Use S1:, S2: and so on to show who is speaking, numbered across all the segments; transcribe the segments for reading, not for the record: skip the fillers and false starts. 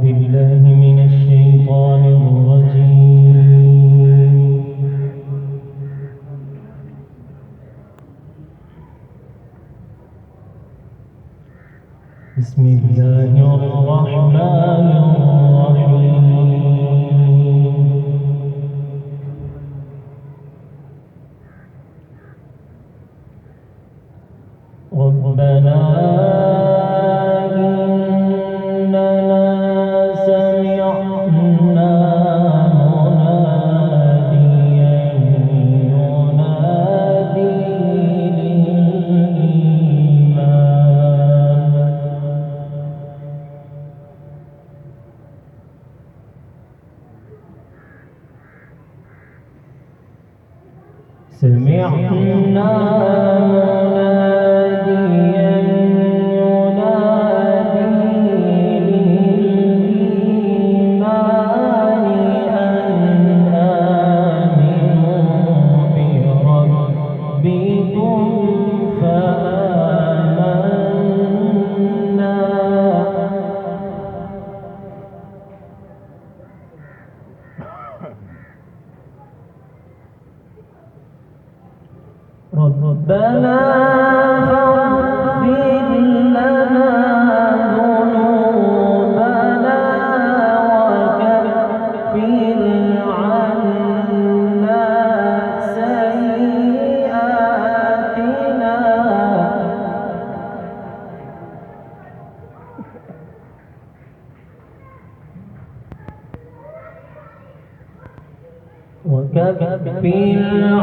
S1: بالله من الشيطان الرجيم. بسم الله الرحمن الرحيم. ربنا إننا سمعنا مناديا ينادي للإيمان ربنا فاغفر لنا ذنوبنا وكفر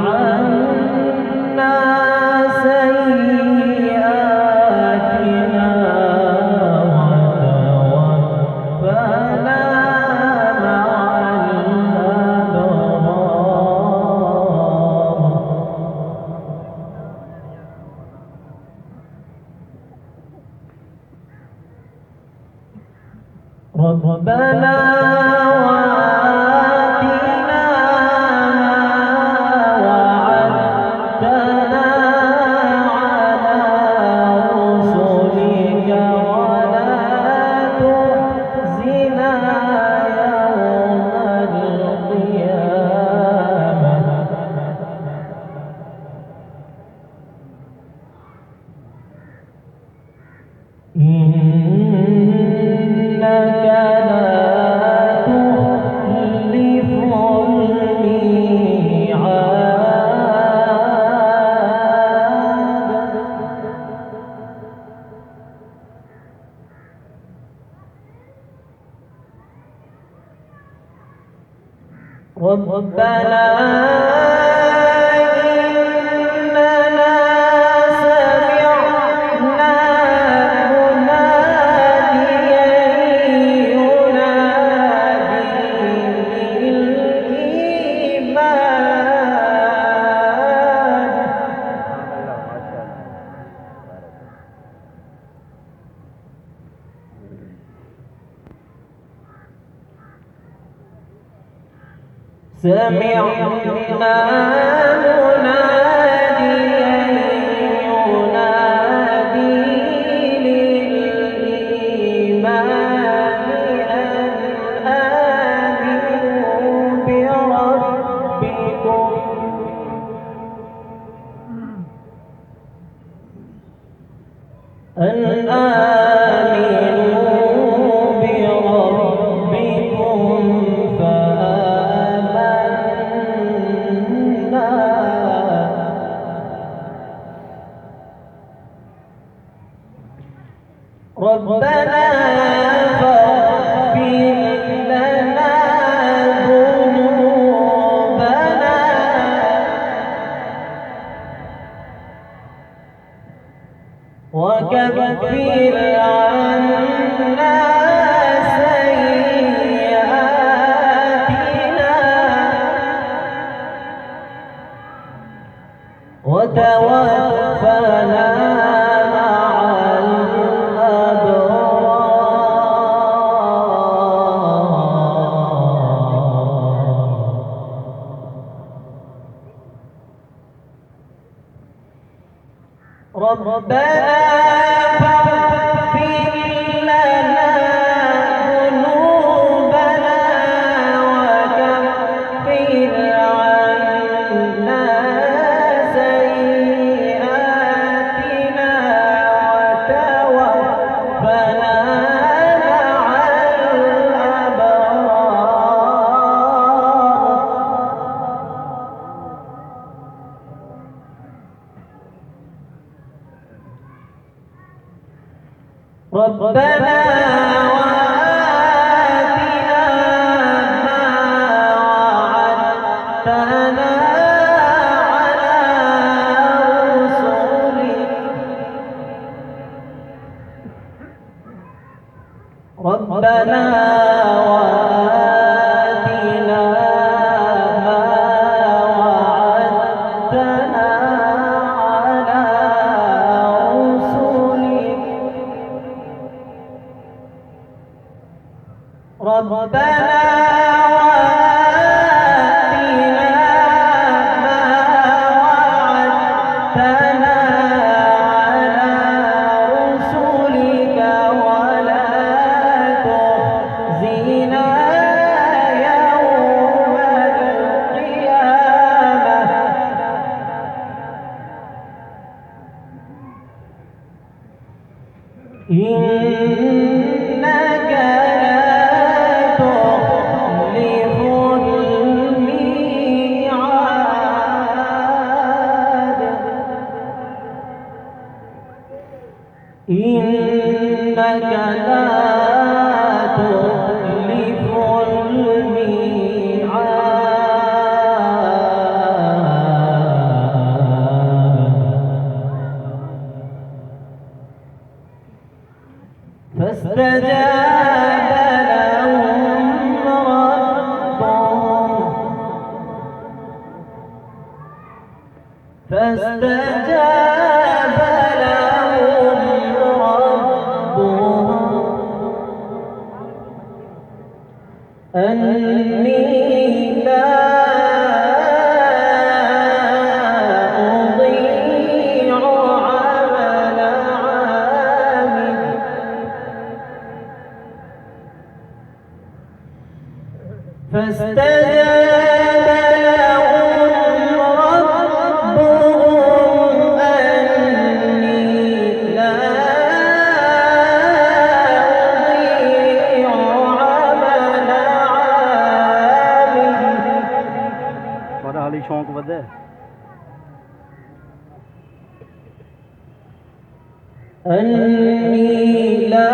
S1: عنا سيئاتنا وتوفنا مع الأبرار. ربنا إنك لا تخلف الميعاد. ربنا سمعنا مناديا ينادي للإيمان أن آمنوا بربكم فآمنا. ربنا فاغفر لنا ذنوبنا وكفر عنا سيئاتنا وتوفنا مع الأبرار. ربنا فاغفر لنا ذنوبنا ربنا وآتنا ما وعدتنا على رسلك ربنا وآتنا ما وعدتنا على رسلك ربنا وآتنا ما وعدتنا على رسلك ولا تخزنا يوم القيامة إنك إنك لا تخلف الميعاد فاستجاب لهم ربهم فاستجاب لهم أني لا أضيع عمل عامل فاستجاب لهم ربهم أني لا أضيع عمل
S2: हाली शौक वधे
S1: أني لا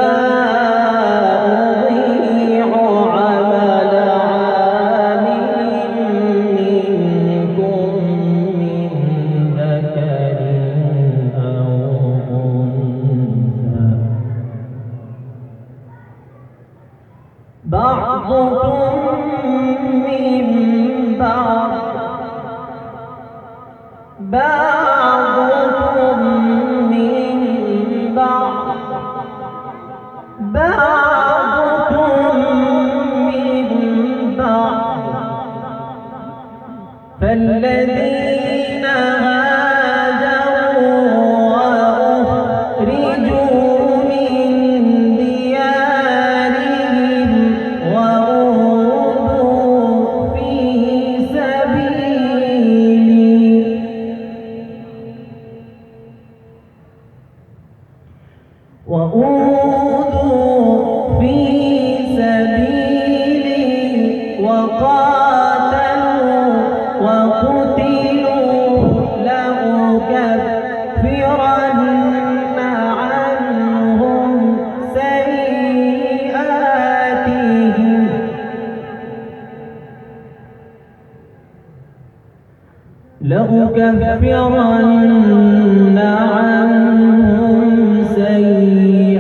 S1: أضيع عمل عامل منكم من ذكر أو أنثى بعضكم من بعض بعضكم من بعض بعضكم من بعض فالذين هاجروا وأخرجوا من ديارهم وأوذوا في سبيلي وقاتلوا وقتلوا لأكفرن عنهم سيئاتهم لأكفرن عنهم سيئاتهم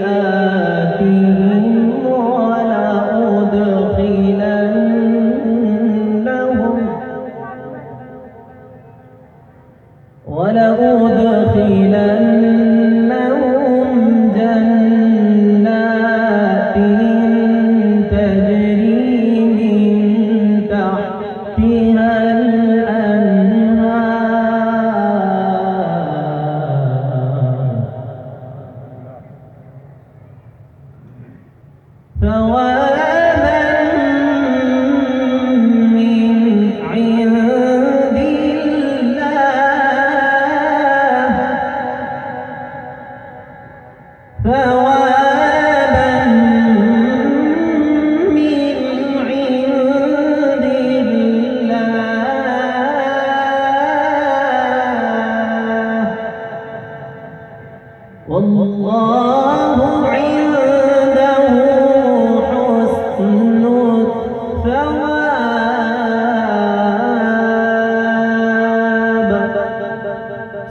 S1: ولأدخلنهم جنات تجري من تحتها الأنهار ثوابا من عند الله ثوابا والله عنده حسن الثواب.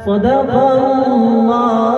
S1: صدق الله